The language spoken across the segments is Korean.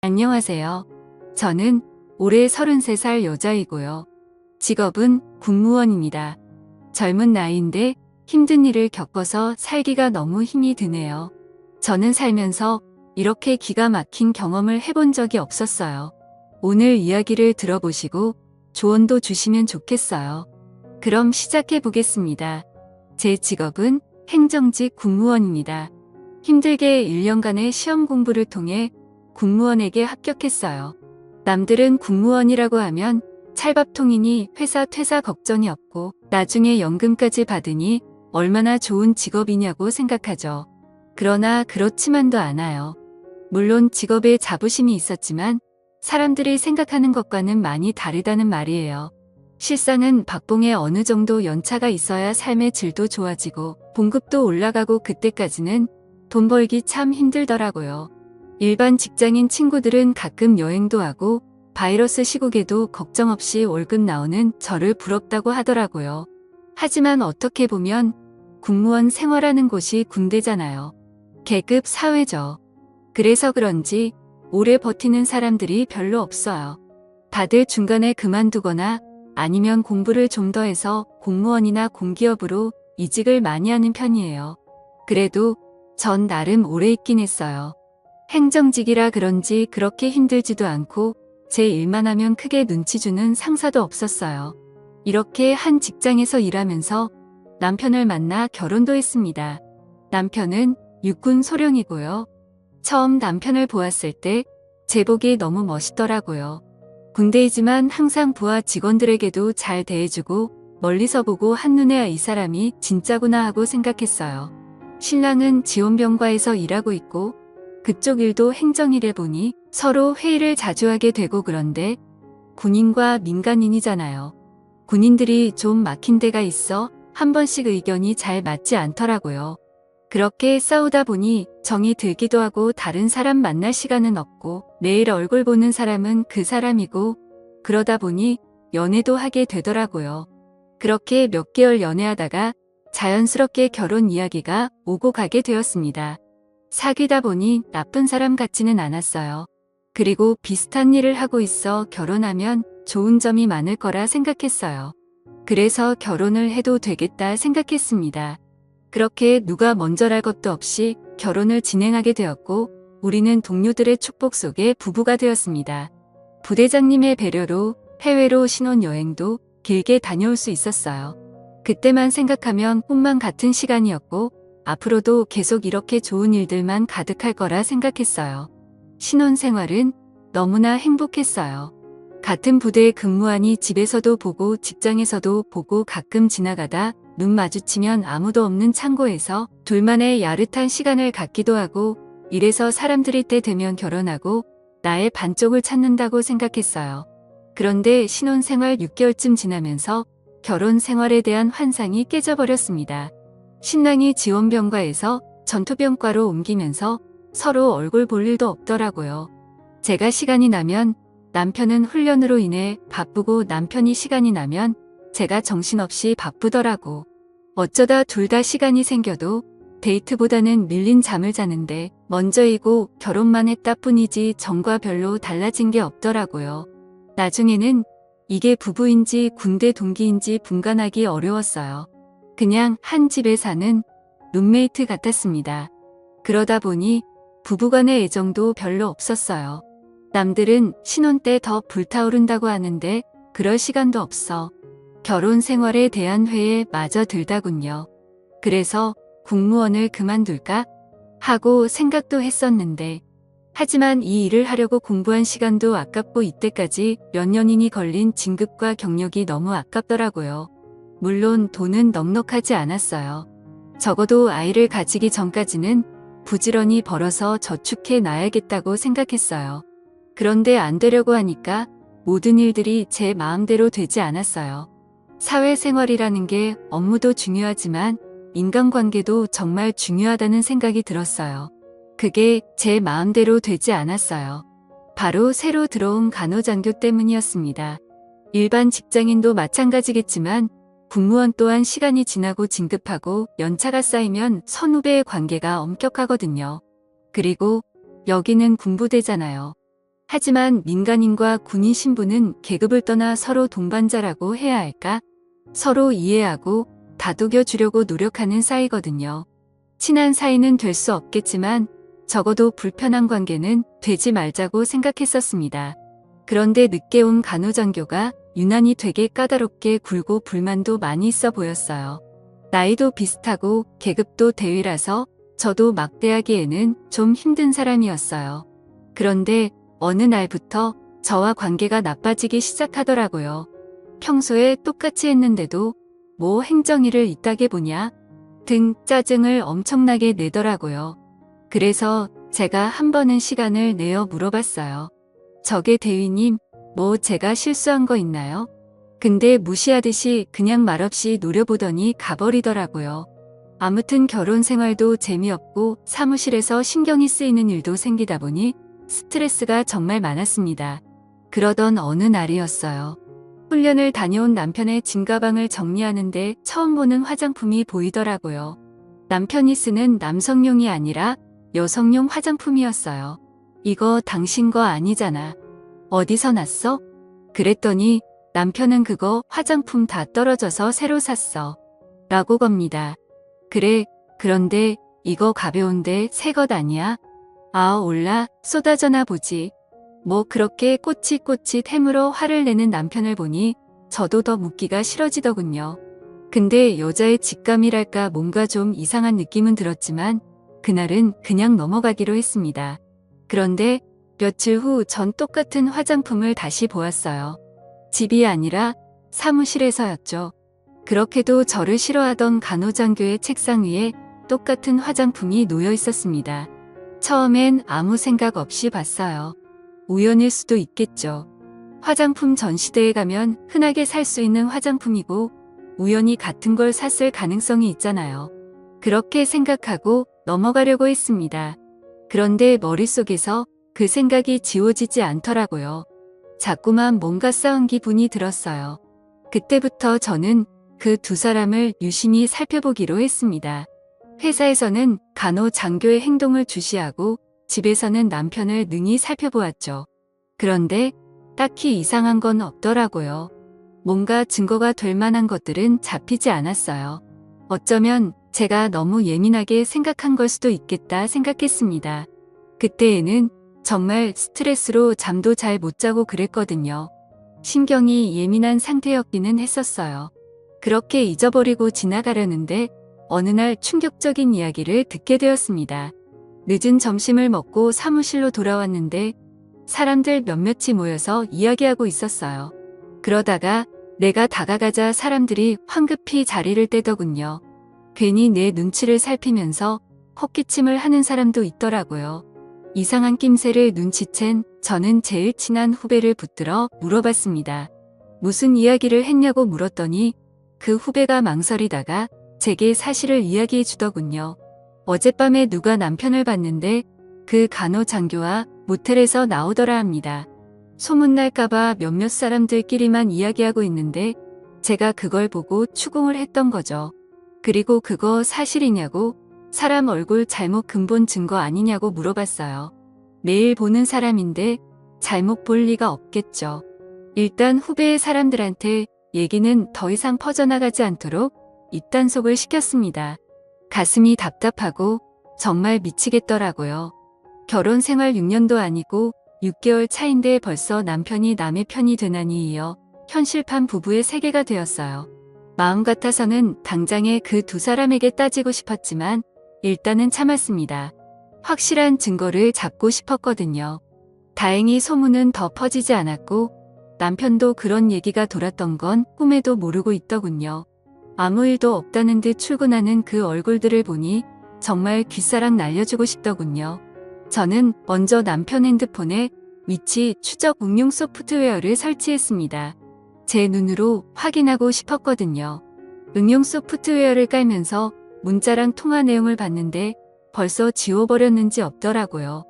안녕하세요. 저는 올해 33살 여자이고요. 직업은 공무원입니다. 젊은 나이인데 힘든 일을 겪어서 살기가 너무 힘이 드네요. 저는 살면서 이렇게 기가 막힌 경험을 해본 적이 없었어요. 오늘 이야기를 들어보시고 조언도 주시면 좋겠어요. 그럼 시작해 보겠습니다. 제 직업은 행정직 공무원입니다. 힘들게 1년간의 시험 공부를 통해 공무원에게 합격했어요. 남들은 공무원이라고 하면 찰밥통이니 회사 퇴사 걱정이 없고 나중에 연금까지 받으니 얼마나 좋은 직업이냐고 생각하죠. 그러나 그렇지만도 않아요. 물론 직업에 자부심이 있었지만 사람들이 생각하는 것과는 많이 다르다는 말이에요. 실상은 박봉에 어느 정도 연차가 있어야 삶의 질도 좋아지고 봉급도 올라가고 그때까지는 돈 벌기 참 힘들더라고요. 일반 직장인 친구들은 가끔 여행도 하고 바이러스 시국에도 걱정 없이 월급 나오는 저를 부럽다고 하더라고요. 하지만 어떻게 보면 공무원 생활하는 곳이 군대잖아요. 계급 사회죠. 그래서 그런지 오래 버티는 사람들이 별로 없어요. 다들 중간에 그만두거나 아니면 공부를 좀 더 해서 공무원이나 공기업으로 이직을 많이 하는 편이에요. 그래도 전 나름 오래 있긴 했어요. 행정직이라 그런지 그렇게 힘들지도 않고 제 일만 하면 크게 눈치 주는 상사도 없었어요. 이렇게 한 직장에서 일하면서 남편을 만나 결혼도 했습니다. 남편은 육군 소령이고요. 처음 남편을 보았을 때 제복이 너무 멋있더라고요. 군대이지만 항상 부하 직원들에게도 잘 대해주고 멀리서 보고 한눈에 이 사람이 진짜구나 하고 생각했어요. 신랑은 지원병과에서 일하고 있고 그쪽 일도 행정일에 보니 서로 회의를 자주 하게 되고 그런데 군인과 민간인이잖아요. 군인들이 좀 막힌 데가 있어 한 번씩 의견이 잘 맞지 않더라고요. 그렇게 싸우다 보니 정이 들기도 하고 다른 사람 만날 시간은 없고 매일 얼굴 보는 사람은 그 사람이고 그러다 보니 연애도 하게 되더라고요. 그렇게 몇 개월 연애하다가 자연스럽게 결혼 이야기가 오고 가게 되었습니다. 사귀다 보니 나쁜 사람 같지는 않았어요. 그리고 비슷한 일을 하고 있어 결혼하면 좋은 점이 많을 거라 생각했어요. 그래서 결혼을 해도 되겠다 생각했습니다. 그렇게 누가 먼저랄 것도 없이 결혼을 진행하게 되었고 우리는 동료들의 축복 속에 부부가 되었습니다. 부대장님의 배려로 해외로 신혼여행도 길게 다녀올 수 있었어요. 그때만 생각하면 꿈만 같은 시간이었고 앞으로도 계속 이렇게 좋은 일들만 가득할 거라 생각했어요. 신혼생활은 너무나 행복했어요. 같은 부대에 근무하니 집에서도 보고 직장에서도 보고 가끔 지나가다 눈 마주치면 아무도 없는 창고에서 둘만의 야릇한 시간을 갖기도 하고 이래서 사람들이 때 되면 결혼하고 나의 반쪽을 찾는다고 생각했어요. 그런데 신혼생활 6개월쯤 지나면서 결혼 생활에 대한 환상이 깨져버렸습니다. 신랑이 지원병과에서 전투병과로 옮기면서 서로 얼굴 볼 일도 없더라고요. 제가 시간이 나면 남편은 훈련으로 인해 바쁘고 남편이 시간이 나면 제가 정신없이 바쁘더라고. 어쩌다 둘 다 시간이 생겨도 데이트보다는 밀린 잠을 자는데 먼저이고 결혼만 했다 뿐이지 전과 별로 달라진 게 없더라고요. 나중에는 이게 부부인지 군대 동기인지 분간하기 어려웠어요. 그냥 한 집에 사는 룸메이트 같았습니다. 그러다 보니 부부간의 애정도 별로 없었어요. 남들은 신혼 때 더 불타오른다고 하는데 그럴 시간도 없어. 결혼 생활에 대한 회에 마저 들다군요. 그래서 공무원을 그만둘까 하고 생각도 했었는데 하지만 이 일을 하려고 공부한 시간도 아깝고 이때까지 몇 년이니 걸린 진급과 경력이 너무 아깝더라고요. 물론 돈은 넉넉하지 않았어요. 적어도 아이를 가지기 전까지는 부지런히 벌어서 저축해 놔야겠다고 생각했어요. 그런데 안 되려고 하니까 모든 일들이 제 마음대로 되지 않았어요. 사회생활이라는 게 업무도 중요하지만 인간관계도 정말 중요하다는 생각이 들었어요. 그게 제 마음대로 되지 않았어요. 바로 새로 들어온 간호장교 때문이었습니다. 일반 직장인도 마찬가지겠지만 공무원 또한 시간이 지나고 진급하고 연차가 쌓이면 선후배의 관계가 엄격하거든요. 그리고 여기는 군부대잖아요. 하지만 민간인과 군인 신분은 계급을 떠나 서로 동반자라고 해야 할까? 서로 이해하고 다독여 주려고 노력하는 사이거든요. 친한 사이는 될 수 없겠지만 적어도 불편한 관계는 되지 말자고 생각했었습니다. 그런데 늦게 온 간호장교가 유난히 되게 까다롭게 굴고 불만도 많이 있어 보였어요. 나이도 비슷하고 계급도 대위라서 저도 막대하기에는 좀 힘든 사람이었어요. 그런데 어느 날부터 저와 관계가 나빠지기 시작하더라고요. 평소에 똑같이 했는데도 뭐 행정일을 이따게 보냐 등 짜증을 엄청나게 내더라고요. 그래서 제가 한 번은 시간을 내어 물어봤어요. 저게 대위님, 뭐 제가 실수한 거 있나요? 근데 무시하듯이 그냥 말없이 노려보더니 가버리더라고요. 아무튼 결혼 생활도 재미없고 사무실에서 신경이 쓰이는 일도 생기다 보니 스트레스가 정말 많았습니다. 그러던 어느 날이었어요. 훈련을 다녀온 남편의 짐가방을 정리하는데 처음 보는 화장품이 보이더라고요. 남편이 쓰는 남성용이 아니라 여성용 화장품이었어요. 이거 당신 거 아니잖아. 어디서 났어? 그랬더니 남편은 그거 화장품 다 떨어져서 새로 샀어. 라고 겁니다. 그래, 그런데 이거 가벼운데 새 것 아니야? 아, 올라 쏟아져나 보지. 뭐 그렇게 꼬칫꼬칫 해물어 화를 내는 남편을 보니 저도 더 묻기가 싫어지더군요. 근데 여자의 직감이랄까 뭔가 좀 이상한 느낌은 들었지만 그날은 그냥 넘어가기로 했습니다. 그런데 며칠 후 전 똑같은 화장품을 다시 보았어요. 집이 아니라 사무실에서였죠. 그렇게도 저를 싫어하던 간호장교의 책상 위에 똑같은 화장품이 놓여 있었습니다. 처음엔 아무 생각 없이 봤어요. 우연일 수도 있겠죠. 화장품 전시대에 가면 흔하게 살 수 있는 화장품이고 우연히 같은 걸 샀을 가능성이 있잖아요. 그렇게 생각하고 넘어가려고 했습니다. 그런데 머릿속에서 그 생각이 지워지지 않더라고요. 자꾸만 뭔가 싸운 기분이 들었어요. 그때부터 저는 그 두 사람을 유심히 살펴보기로 했습니다. 회사에서는 간호장교의 행동을 주시하고 집에서는 남편을 능히 살펴보았죠. 그런데 딱히 이상한 건 없더라고요. 뭔가 증거가 될 만한 것들은 잡히지 않았어요. 어쩌면 제가 너무 예민하게 생각한 걸 수도 있겠다 생각했습니다. 그때에는 정말 스트레스로 잠도 잘 못 자고 그랬거든요. 신경이 예민한 상태였기는 했었어요. 그렇게 잊어버리고 지나가려는데 어느 날 충격적인 이야기를 듣게 되었습니다. 늦은 점심을 먹고 사무실로 돌아왔는데 사람들 몇몇이 모여서 이야기하고 있었어요. 그러다가 내가 다가가자 사람들이 황급히 자리를 떼더군요. 괜히 내 눈치를 살피면서 헛기침을 하는 사람도 있더라고요. 이상한 낌새를 눈치챈 저는 제일 친한 후배를 붙들어 물어봤습니다. 무슨 이야기를 했냐고 물었더니 그 후배가 망설이다가 제게 사실을 이야기해 주더군요. 어젯밤에 누가 남편을 봤는데 그 간호장교와 모텔에서 나오더라 합니다. 소문날까봐 몇몇 사람들끼리만 이야기하고 있는데 제가 그걸 보고 추궁을 했던 거죠. 그리고 그거 사실이냐고 사람 얼굴 잘못 근본 증거 아니냐고 물어봤어요. 매일 보는 사람인데 잘못 볼 리가 없겠죠. 일단 후배의 사람들한테 얘기는 더 이상 퍼져나가지 않도록 입단속을 시켰습니다. 가슴이 답답하고 정말 미치겠더라고요. 결혼 생활 6년도 아니고 6개월 차인데 벌써 남편이 남의 편이 되나니 이어 현실판 부부의 세계가 되었어요. 마음 같아서는 당장에 그 두 사람에게 따지고 싶었지만 일단은 참았습니다. 확실한 증거를 잡고 싶었거든요. 다행히 소문은 더 퍼지지 않았고 남편도 그런 얘기가 돌았던 건 꿈에도 모르고 있더군요. 아무 일도 없다는 듯 출근하는 그 얼굴들을 보니 정말 귓사랑 날려주고 싶더군요. 저는 먼저 남편 핸드폰에 위치 추적 응용 소프트웨어를 설치했습니다. 제 눈으로 확인하고 싶었거든요. 응용 소프트웨어를 깔면서 문자랑 통화 내용을 봤는데 벌써 지워버렸는지 없더라고요.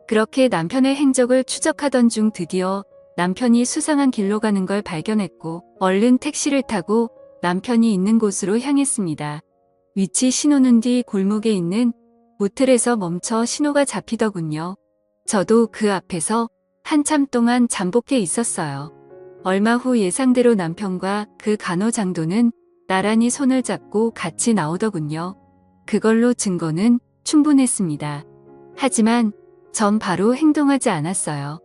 그렇게 남편의 행적을 추적하던 중 드디어 남편이 수상한 길로 가는 걸 발견했고 얼른 택시를 타고 남편이 있는 곳으로 향했습니다. 위치 신호는 뒤 골목에 있는 모텔에서 멈춰 신호가 잡히더군요. 저도 그 앞에서 한참 동안 잠복해 있었어요. 얼마 후 예상대로 남편과 그 간호장교는 나란히 손을 잡고 같이 나오더군요. 그걸로 증거는 충분했습니다. 하지만 전 바로 행동하지 않았어요.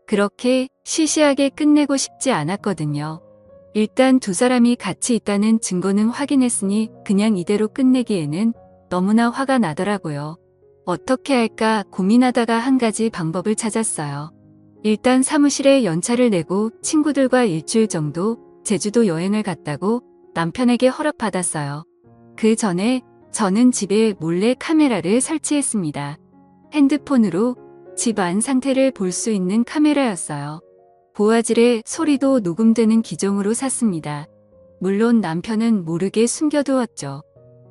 그렇게 시시하게 끝내고 싶지 않았거든요. 일단 두 사람이 같이 있다는 증거는 확인했으니 그냥 이대로 끝내기에는 너무나 화가 나더라고요. 어떻게 할까 고민하다가 한 가지 방법을 찾았어요. 일단 사무실에 연차를 내고 친구들과 일주일 정도 제주도 여행을 갔다고 남편에게 허락받았어요. 그 전에 저는 집에 몰래 카메라를 설치했습니다. 핸드폰으로 집 안 상태를 볼 수 있는 카메라였어요. 고화질의 소리도 녹음되는 기종으로 샀습니다. 물론 남편은 모르게 숨겨두었죠.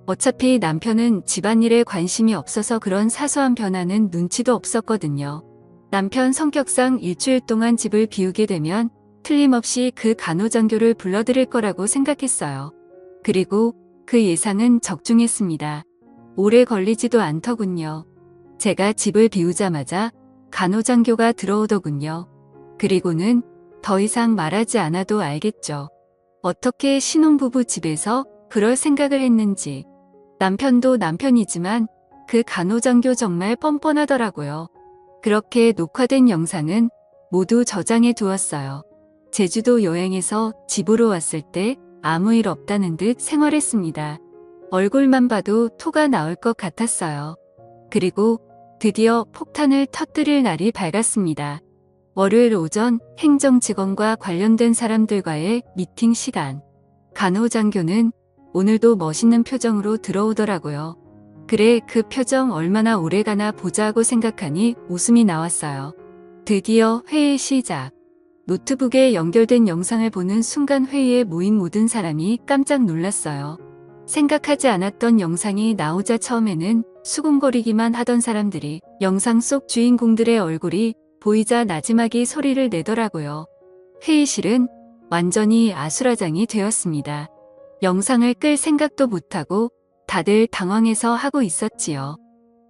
어차피 남편은 집안일에 관심이 없어서 그런 사소한 변화는 눈치도 없었거든요. 남편 성격상 일주일 동안 집을 비우게 되면 틀림없이 그 간호장교를 불러들일 거라고 생각했어요. 그리고 그 예상은 적중했습니다. 오래 걸리지도 않더군요. 제가 집을 비우자마자 간호장교가 들어오더군요. 그리고는 더 이상 말하지 않아도 알겠죠. 어떻게 신혼부부 집에서 그럴 생각을 했는지. 남편도 남편이지만 그 간호장교 정말 뻔뻔하더라고요. 그렇게 녹화된 영상은 모두 저장해 두었어요. 제주도 여행에서 집으로 왔을 때 아무 일 없다는 듯 생활했습니다. 얼굴만 봐도 토가 나올 것 같았어요. 그리고 드디어 폭탄을 터뜨릴 날이 밝았습니다. 월요일 오전 행정직원과 관련된 사람들과의 미팅 시간. 간호장교는 오늘도 멋있는 표정으로 들어오더라고요. 그래, 그 표정 얼마나 오래가나 보자 하고 생각하니 웃음이 나왔어요. 드디어 회의 시작. 노트북에 연결된 영상을 보는 순간 회의에 모인 모든 사람이 깜짝 놀랐어요. 생각하지 않았던 영상이 나오자 처음에는 수군거리기만 하던 사람들이 영상 속 주인공들의 얼굴이 보이자 나지막이 소리를 내더라고요. 회의실은 완전히 아수라장이 되었습니다. 영상을 끌 생각도 못하고 다들 당황해서 하고 있었지요.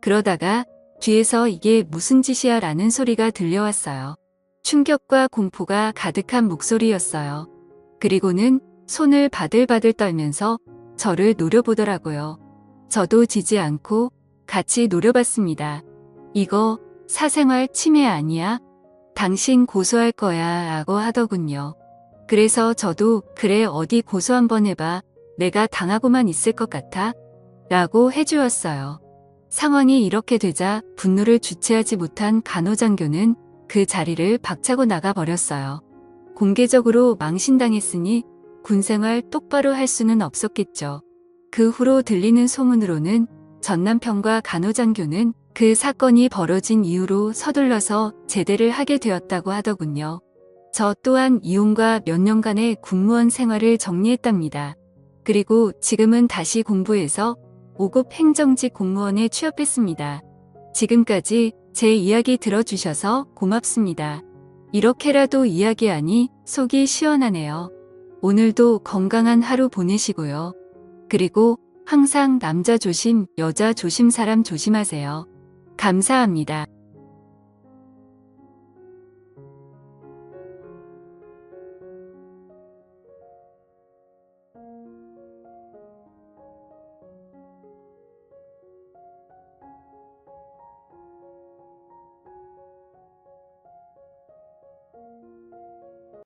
그러다가 뒤에서 이게 무슨 짓이야 라는 소리가 들려왔어요. 충격과 공포가 가득한 목소리였어요. 그리고는 손을 바들바들 떨면서 저를 노려보더라고요. 저도 지지 않고 같이 노려봤습니다. 이거 사생활 침해 아니야? 당신 고소할 거야 라고 하더군요. 그래서 저도 그래 어디 고소 한번 해봐. 내가 당하고만 있을 것 같아? 라고 해주었어요. 상황이 이렇게 되자 분노를 주체하지 못한 간호장교는 그 자리를 박차고 나가버렸어요. 공개적으로 망신당했으니 군생활 똑바로 할 수는 없었겠죠. 그 후로 들리는 소문으로는 전 남편과 간호장교는 그 사건이 벌어진 이후로 서둘러서 제대를 하게 되었다고 하더군요. 저 또한 이혼과 몇 년간의 군무원 생활을 정리했답니다. 그리고 지금은 다시 공부해서 5급 행정직 공무원에 취업했습니다. 지금까지 제 이야기 들어주셔서 고맙습니다. 이렇게라도 이야기하니 속이 시원하네요. 오늘도 건강한 하루 보내시고요. 그리고 항상 남자 조심, 여자 조심, 사람 조심하세요. 감사합니다.